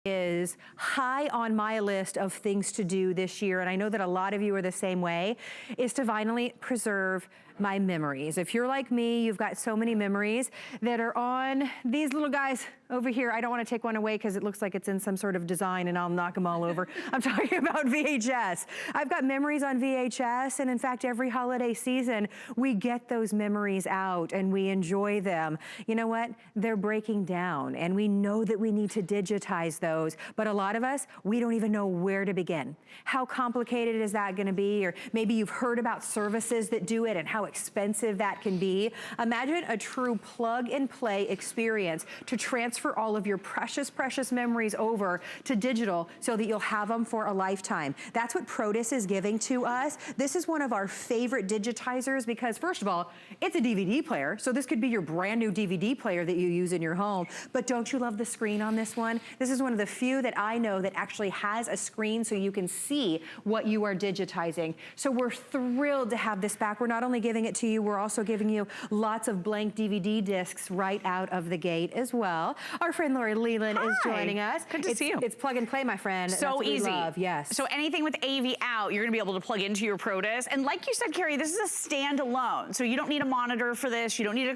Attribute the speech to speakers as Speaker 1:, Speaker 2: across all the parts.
Speaker 1: is high on my list of things to do this year, and I know that a lot of you are the same way, is to finally preserve my memories. If you're like me, you've got so many memories that are on these little guys over here. I don't want to take one away because it looks like it's in some sort of design and I'll knock them all over. I'm talking about VHS. I've got memories on VHS, and in fact, every holiday season, we get those memories out and we enjoy them. You know what? They're breaking down, and we know that we need to digitize those, but a lot of us, we don't even know where to begin. How complicated is that going to be? Or maybe you've heard about services that do it and how expensive that can be. Imagine a true plug and play experience to transfer all of your precious, precious memories over to digital so that you'll have them for a lifetime. That's what Protis is giving to us. This is one of our favorite digitizers because, first of all, it's a DVD player, so this could be your brand new DVD player that you use in your home. But don't you love the screen on this one? This is one of the few that I know that actually has a screen so you can see what you are digitizing. So we're thrilled to have this back. We're not only giving it to you, we're also giving you lots of blank DVD discs right out of the gate as well. Our friend Lori Leland is joining us.
Speaker 2: Good to see you.
Speaker 1: It's plug and play, my friend.
Speaker 2: So
Speaker 1: That's
Speaker 2: easy.
Speaker 1: We love. Yes.
Speaker 2: So anything with AV out, you're gonna be able to plug into your Protis. And like you said, Carrie, this is a standalone. So you don't need a monitor for this. You don't need a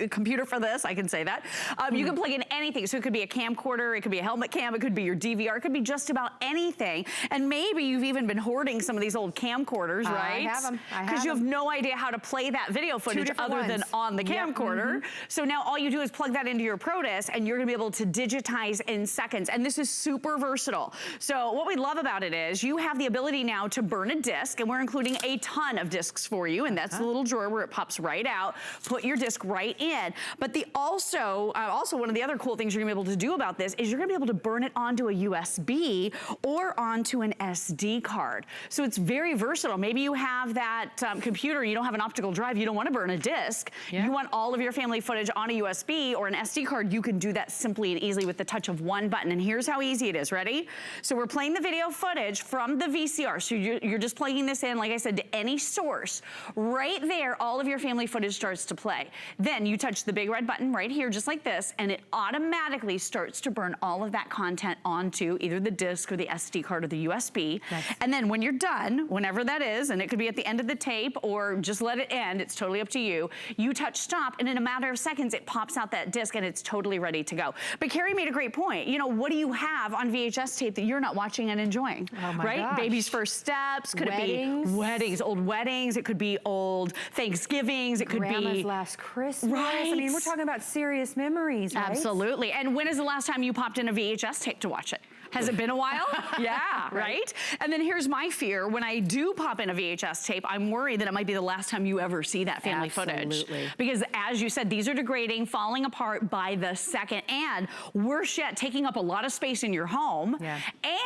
Speaker 2: computer for this. I can say that. You can plug in anything. So it could be a camcorder, it could be a helmet cam, it could be your DVR, it could be just about anything. And maybe you've even been hoarding some of these old camcorders, right?
Speaker 1: I have them.
Speaker 2: Because you have no idea how to play that video footage other than on the camcorder. So now all you do is plug that into your Protis and you're gonna be able to digitize in seconds. And this is super versatile. So what we love about it is you have the ability now to burn a disc, and we're including a ton of discs for you. And that's the little drawer where it pops right out. Put your disc right in. But the also one of the other cool things you're gonna be able to do about this is you're gonna be able to burn it onto a USB or onto an SD card. So it's very versatile. Maybe you have that computer, you don't have an optical drive, you don't wanna burn a disc. You want all of your family footage on a USB or an SD card, you can do that simply and easily with the touch of one button. And here's how easy it is, ready? So we're playing the video footage from the VCR. So you're just plugging this in, like I said, to any source. Right there, all of your family footage starts to play. Then you touch the big red button right here, just like this, and it automatically starts to burn all of that content onto either the disc or the SD card or the USB. And then when you're done, whenever that is, and it could be at the end of the tape or just let it end, it's totally up to you, you touch stop, and in a matter of seconds, it pops out that disc and it's totally ready to go. But Carrie made a great point. You know, what do you have on VHS tape that you're not watching and enjoying?
Speaker 1: Oh my
Speaker 2: right?
Speaker 1: gosh.
Speaker 2: Baby's first steps, could
Speaker 1: Weddings.
Speaker 2: it be weddings, old weddings, it could be old Thanksgivings, it could
Speaker 1: Grandma's
Speaker 2: be
Speaker 1: last Christmas.
Speaker 2: Right.
Speaker 1: I mean, we're talking about serious memories, right?
Speaker 2: Absolutely. And when is the last time you popped in a VHS tape to watch it? Has it been a while? Yeah, right? And then here's my fear. When I do pop in a VHS tape, I'm worried that it might be the last time you ever see that family footage. Because as you said, these are degrading, falling apart by the second, and worse yet, taking up a lot of space in your home.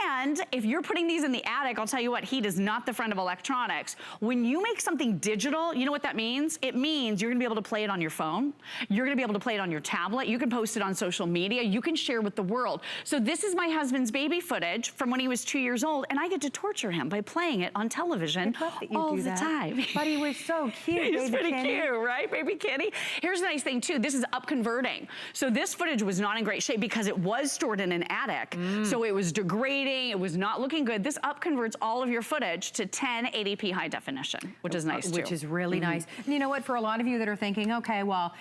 Speaker 2: And if you're putting these in the attic, I'll tell you what, heat is not the friend of electronics. When you make something digital, you know what that means? It means you're gonna be able to play it on your phone. You're gonna be able to play it on your tablet. You can post it on social media. You can share with the world. So this is my husband's baby footage from when he was 2 years old, and I get to torture him by playing it on television all the time.
Speaker 1: But he was so cute.
Speaker 2: He's pretty cute, right, baby Kenny? Here's the nice thing too, this is up converting. So this footage was not in great shape because it was stored in an attic. So it was degrading, it was not looking good. This up converts all of your footage to 1080p high definition, which is nice too.
Speaker 1: Which is really nice. And you know what, for a lot of you that are thinking, okay, well,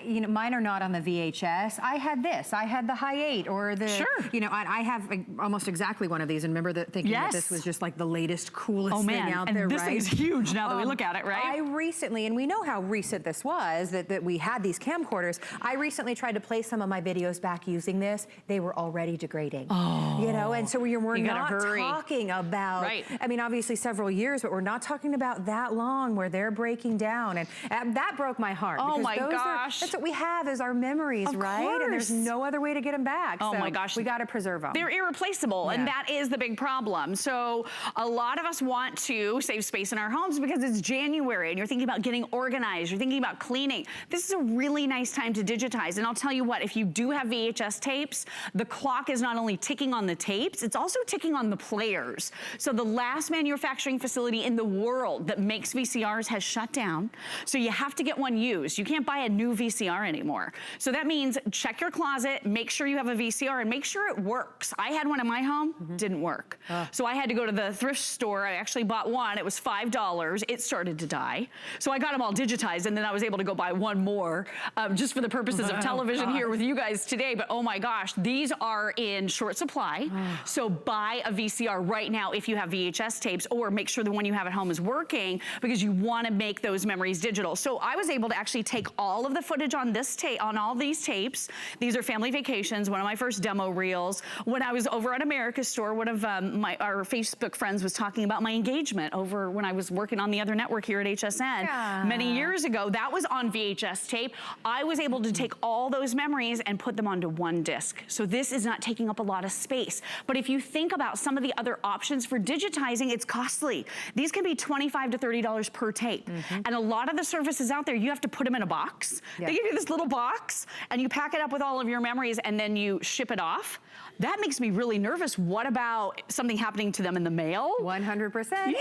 Speaker 1: you know, mine are not on the VHS. I had this, I had the high 8 or the, you know, I have almost exactly one of these, and remember thinking that this was just like the latest, coolest thing out there,
Speaker 2: this thing's huge now that we look at it, right?
Speaker 1: I recently, and we know how recent this was, that we had these camcorders. I recently tried to play some of my videos back using this. They were already degrading. You know, and so we're not talking about, I mean, obviously several years, but we're not talking about that long where they're breaking down. And that broke my heart.
Speaker 2: Oh my gosh.
Speaker 1: That's what we have is our memories, right? And there's no other way to get them back.
Speaker 2: Oh
Speaker 1: so
Speaker 2: my gosh.
Speaker 1: We got to preserve them.
Speaker 2: There irreplaceable, and that is the big problem. So a lot of us want to save space in our homes because it's January and you're thinking about getting organized, you're thinking about cleaning. This is a really nice time to digitize. And I'll tell you what, if you do have VHS tapes, the clock is not only ticking on the tapes, it's also ticking on the players. So the last manufacturing facility in the world that makes VCRs has shut down. So you have to get one used. You can't buy a new VCR anymore. So that means check your closet, make sure you have a VCR, and make sure it works. I had one in my home, didn't work. So I had to go to the thrift store. I actually bought one. It was $5. It started to die. So I got them all digitized, and then I was able to go buy one more just for the purposes of television here with you guys today. But oh my gosh, these are in short supply. So buy a VCR right now if you have VHS tapes, or make sure the one you have at home is working, because you want to make those memories digital. So I was able to actually take all of the footage on this tape, on all these tapes. These are family vacations, one of my first demo reels. When I was over at America's Store, one of our Facebook friends was talking about my engagement over when I was working on the other network here at HSN many years ago. That was on VHS tape. I was able to take all those memories and put them onto one disc. So this is not taking up a lot of space. But if you think about some of the other options for digitizing, it's costly. These can be $25 to $30 per tape. And a lot of the services out there, you have to put them in a box. They give you this little box and you pack it up with all of your memories and then you ship it off. That makes me really nervous. What about something happening to them in the mail?
Speaker 1: 100%. And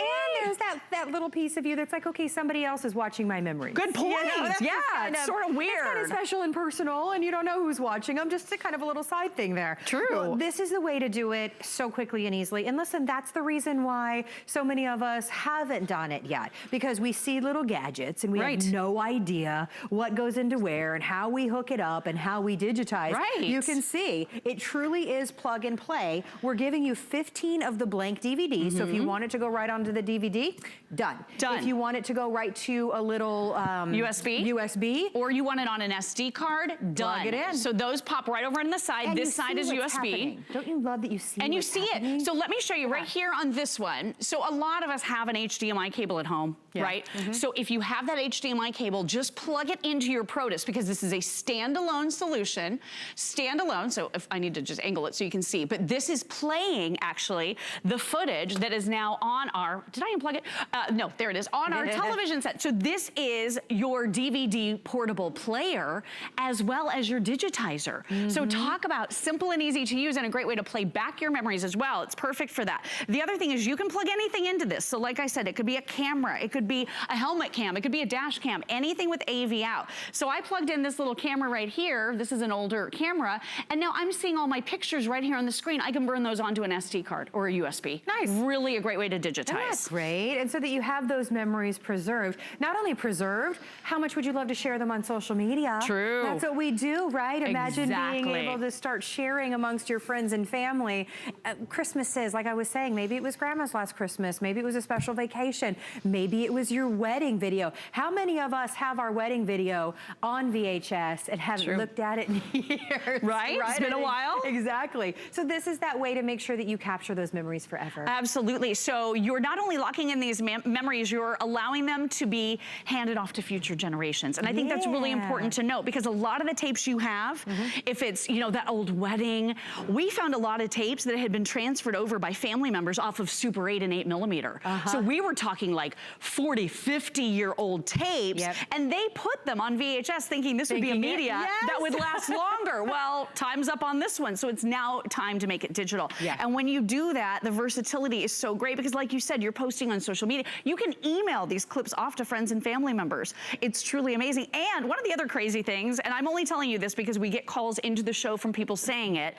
Speaker 1: there's that little piece of you that's like, okay, somebody else is watching my memories.
Speaker 2: Good point.
Speaker 1: You know,
Speaker 2: It's sort of weird.
Speaker 1: It's kind of special and personal, and you don't know who's watching them. Just a kind of a little side thing there.
Speaker 2: True.
Speaker 1: Well, this is the way to do it so quickly and easily. And listen, that's the reason why so many of us haven't done it yet, because we see little gadgets and we have no idea what goes into where and how we hook it up and how we digitize. You can see it truly is plug and play. We're giving you 15 of the blank DVDs. So if you want it to go right onto the DVD, done. If you want it to go right to a little USB,
Speaker 2: or you want it on an SD card, done.
Speaker 1: Plug it in.
Speaker 2: So those pop right over on the side.
Speaker 1: And
Speaker 2: this side is USB.
Speaker 1: Happening. Don't you love that you see?
Speaker 2: And you see
Speaker 1: happening?
Speaker 2: it. So let me show you right here on this one. So a lot of us have an HDMI cable at home, right? So if you have that HDMI cable, just plug it into your Protis, because this is a standalone solution. Standalone. So if I need to just angle it so you can see, but this is playing actually the footage that is now on our, did I unplug it? No, there it is, on our television set. So this is your DVD portable player as well as your digitizer. So talk about simple and easy to use and a great way to play back your memories as well. It's perfect for that. The other thing is you can plug anything into this. So like I said, it could be a camera, it could be a helmet cam, it could be a dash cam, anything with AV out. So I plugged in this little camera right here. This is an older camera, and now I'm seeing all my pictures right here on the screen. I can burn those onto an SD card or a USB. Nice. Really a great way to digitize.
Speaker 1: That's great. And so that you have those memories preserved. Not only preserved, how much would you love to share them on social media?
Speaker 2: True.
Speaker 1: That's what we do, right? Imagine being able to start sharing amongst your friends and family. Christmases, like I was saying, maybe it was grandma's last Christmas, maybe it was a special vacation, maybe it was your wedding video. How many of us have our wedding video on VHS and haven't looked at it in years?
Speaker 2: Right? It's been a while.
Speaker 1: Exactly. So this is that way to make sure that you capture those memories forever.
Speaker 2: Absolutely. So you're not only locking in these memories, you're allowing them to be handed off to future generations. And I think that's really important to note, because a lot of the tapes you have, if it's, you know, that old wedding, we found a lot of tapes that had been transferred over by family members off of Super 8 and 8mm. So we were talking like 40, 50-year-old tapes, and they put them on VHS thinking this would be a media that would last longer. Well, time's up on this one, so it's now time to make it digital. And when you do that, the versatility is so great, because like you said, you're posting on social media. You can email these clips off to friends and family members. It's truly amazing. And one of the other crazy things, and I'm only telling you this because we get calls into the show from people saying it,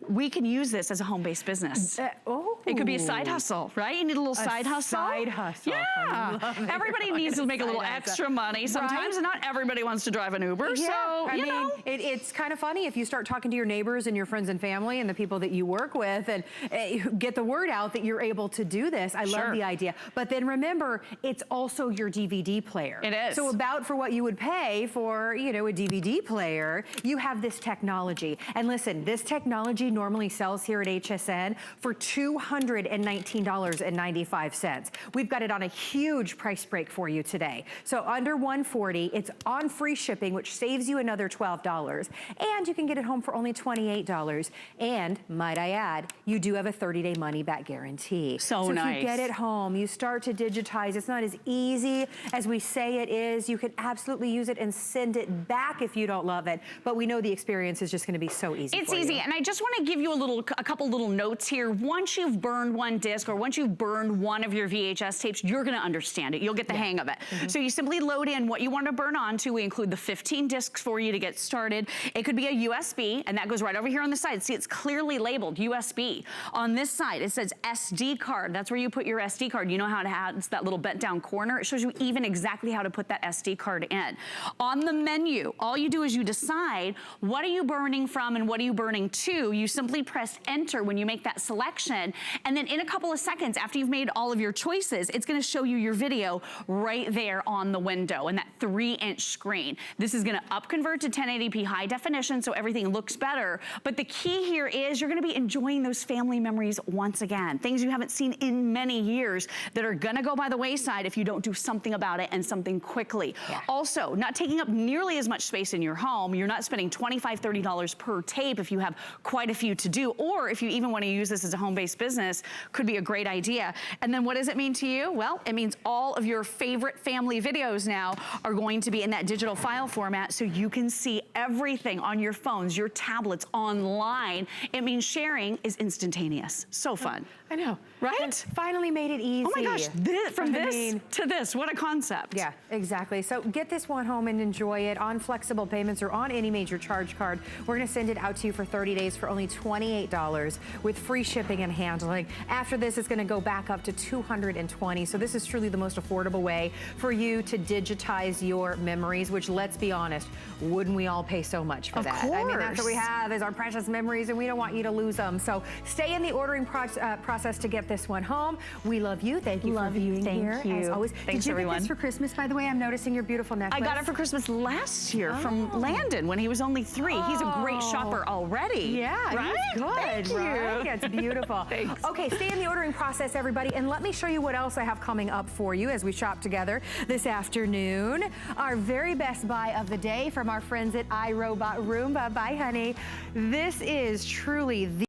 Speaker 2: we can use this as a home-based business. It could be a side hustle, right? You need a little side hustle.
Speaker 1: Side hustle.
Speaker 2: Yeah. Everybody needs to make a little extra money. Sometimes not everybody wants to drive an Uber. So,
Speaker 1: I mean, it's kind of funny if you start talking to your neighbors and your friends and family and the people that you work with, and get the word out that you're able to do this. I love the idea. But then remember, it's also your DVD player.
Speaker 2: It is.
Speaker 1: So about for what you would pay for, you know, a DVD player, you have this technology. And listen, this technology normally sells here at HSN for $200 $119.95. We've got it on a huge price break for you today. So under $140, it's on free shipping, which saves you another $12. And you can get it home for only $28. And might I add, you do have a 30-day money-back guarantee.
Speaker 2: So nice.
Speaker 1: If you get it home, you start to digitize. It's not as easy as we say it is. You can absolutely use it and send it back if you don't love it. But we know the experience is just going to be so easy.
Speaker 2: It's easy, and I just want to give you a couple little notes here. Once you've burned one disc or once you've burned one of your VHS tapes, you're going to understand it. You'll get the hang of it. So you simply load in what you want to burn onto. We include the 15 discs for you to get started. It could be a USB, and that goes right over here on the side. See, it's clearly labeled USB. On this side, it says SD card. That's where you put your SD card. You know how it has that little bent down corner? It shows you even exactly how to put that SD card in. On the menu, all you do is you decide what are you burning from and what are you burning to. You simply press enter when you make that selection, and then in a couple of seconds after you've made all of your choices, it's going to show you your video right there on the window and that 3-inch screen. This is going to upconvert to 1080p high definition so everything looks better, but the key here is you're going to be enjoying those family memories once again, things you haven't seen in many years that are going to go by the wayside if you don't do something about it and something quickly. Also, not taking up nearly as much space in your home. You're not spending $25, $30 per tape if you have quite a few to do, or if you even want to use this as a home-based business, could be a great idea. And then what does it mean to you? Well, it means all of your favorite family videos now are going to be in that digital file format so you can see everything on your phones, your tablets, online. It means sharing is instantaneous. So fun.
Speaker 1: I know.
Speaker 2: Right?
Speaker 1: And finally made it easy.
Speaker 2: Oh my gosh, from this to this, what a concept.
Speaker 1: Yeah, exactly. So get this one home and enjoy it on flexible payments or on any major charge card. We're going to send it out to you for 30 days for only $28 with free shipping and handling. After this, it's going to go back up to $220. So this is truly the most affordable way for you to digitize your memories, which, let's be honest, wouldn't we all pay so much for that?
Speaker 2: Of course.
Speaker 1: I mean, that's what we have is our precious memories, and we don't want you to lose them. So stay in the ordering process to get this one home. We love you. Thank you for being here. As always.
Speaker 2: Thanks,
Speaker 1: Did you
Speaker 2: everyone.
Speaker 1: get this for Christmas, by the way? I'm noticing your beautiful necklace.
Speaker 2: I got it for Christmas last year from Landon when he was only 3. He's a great shopper already.
Speaker 1: Yeah,
Speaker 2: right?
Speaker 1: He's good.
Speaker 2: Thank you.
Speaker 1: Right? Yeah, it's beautiful.
Speaker 2: Thanks.
Speaker 1: Okay, stay in the ordering process, everybody, and let me show you what else I have coming up for you as we shop together this afternoon. Our very best buy of the day from our friends at iRobot Roomba. Bye, honey. This is truly the